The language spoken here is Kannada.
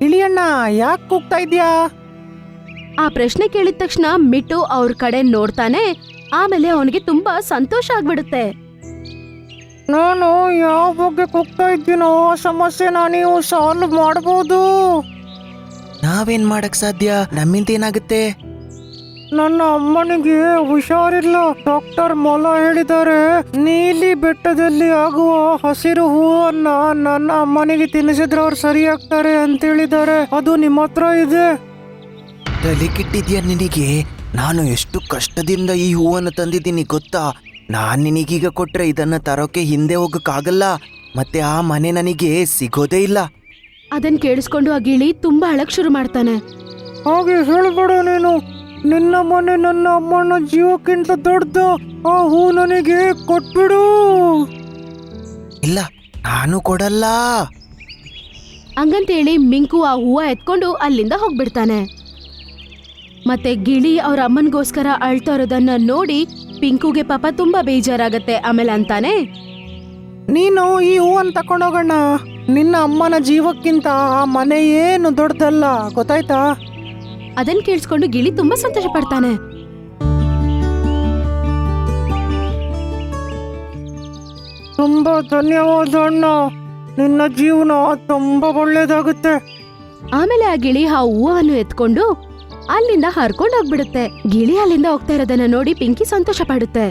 ಗಿಳಿಯಣ್ಣ ಯಾಕೆ ಕೂಗ್ತಾ ಇದ್ಯಾ? ಆ ಪ್ರಶ್ನೆ ಕೇಳಿದ ತಕ್ಷಣ ಮಿಟ್ಟು ಅವ್ರ ಕಡೆ ನೋಡ್ತಾನೆ. ಆಮೇಲೆ ಅವನಿಗೆ ತುಂಬಾ ಸಂತೋಷ ಆಗ್ಬಿಡುತ್ತೆ. ನಾನು ಯಾವ ಬಗ್ಗೆ ಕೂಗ್ತಾ ಇದ್ದೀನೋ ಆ ಸಮಸ್ಯೆನ ನೀವು ಸಾಲ್ವ್ ಮಾಡಬಹುದು. ನಾವೇನ್ ಮಾಡಕ್ ಸಾಧ್ಯ? ನಮ್ಮಿಂದ ಏನಾಗುತ್ತೆ? ನನ್ನ ಅಮ್ಮನಿಗೆ ಹುಷಾರಿಲ್ಲ. ಡಾಕ್ಟರ್ ಮೊಲ ಹೇಳಿದ್ದಾರೆ, ನೀಲಿ ಬೆಟ್ಟದಲ್ಲಿ ಆಗುವ ಹಸಿರು ಹೂವನ್ನ ನನ್ನ ಅಮ್ಮನಿಗೆ ತಿನ್ನಿಸಿದ್ರೆ ಅವ್ರು ಸರಿ ಆಗ್ತಾರೆ ಅಂತ ಹೇಳಿದ್ದಾರೆ. ಅದು ನಿಮ್ಮ ಹತ್ರ ಇದೆ. ತಲೆ ಕೆಟ್ಟಿದ್ಯಾ ನಿನಗೆ? ನಾನು ಎಷ್ಟು ಕಷ್ಟದಿಂದ ಈ ಹೂವನ್ನು ತಂದಿದ್ದೀನಿ ಗೊತ್ತಾ? ನಾನ್ ನಿನಗೀಗ ಕೊಟ್ರೆ ಇದನ್ನ ತರೋಕೆ ಹಿಂದೆ ಹೋಗಕ್ಕಾಗಲ್ಲ, ಮತ್ತೆ ಆ ಮನೆ ನನಗೆ ಸಿಗೋದೇ ಇಲ್ಲ. ಅದನ್ ಕೇಳಿಸ್ಕೊಂಡು ಆ ಗಿಳಿ ತುಂಬಾ ಅಳಕ್ ಶುರು ಮಾಡ್ತಾನೆ. ಹಾಗೆ ಹೇಳ್ಬೇಡ ನೀನು. ನಿನ್ನ ಮನೆ ನನ್ನ ಅಮ್ಮನ ಜೀವಕ್ಕಿಂತ ದೊಡ್ಡದು. ಆ ಹೂ ನನಗೆ ಕೊಟ್ಬಿಡು. ಇಲ್ಲ, ನಾನು ಕೊಡಲ್ಲ. ಹಂಗಂತೇಳಿ ಮಿಂಕು ಆ ಹೂವ ಎತ್ಕೊಂಡು ಅಲ್ಲಿಂದ ಹೋಗ್ಬಿಡ್ತಾನೆ. ಮತ್ತೆ ಗಿಳಿ ಅವ್ರ ಅಮ್ಮನ್ಗೋಸ್ಕರ ಅಳ್ತಾ ಇರೋದನ್ನ ನೋಡಿ ಪಿಂಕುಗೆ ಪಾಪ ತುಂಬಾ ಬೇಜಾರಾಗತ್ತೆ. ಆಮೇಲೆ ಅಂತಾನೆ, ನೀನು ಈ ಹೂವನ್ನು ತಕೊಂಡೋಗೋಣ. ನಿನ್ನ ಅಮ್ಮನ ಜೀವಕ್ಕಿಂತ ಆ ಮನೆ ಏನು ದೊಡ್ಡದಲ್ಲ, ಗೊತ್ತಾಯ್ತಾ? ಅದನ್ ಕೇಳಿಸ್ಕೊಂಡು ಗಿಳಿ ತುಂಬಾ ಸಂತೋಷ ಪಡ್ತಾನೆ. ತುಂಬಾ ಧನ್ಯವಾದ ಅಣ್ಣ. ನಿನ್ನ ಜೀವನ ತುಂಬಾ ಒಳ್ಳೇದಾಗುತ್ತೆ. ಆಮೇಲೆ ಆ ಗಿಳಿ ಆ ಹೂವನ್ನು ಎತ್ಕೊಂಡು ಅಲ್ಲಿಂದ ಹರ್ಕೊಂಡು ಹೋಗ್ಬಿಡುತ್ತೆ. ಗಿಳಿ ಅಲ್ಲಿಂದ ಹೋಗ್ತಾ ಇರೋದನ್ನ ನೋಡಿ ಪಿಂಕಿ ಸಂತೋಷ ಪಡುತ್ತೆ.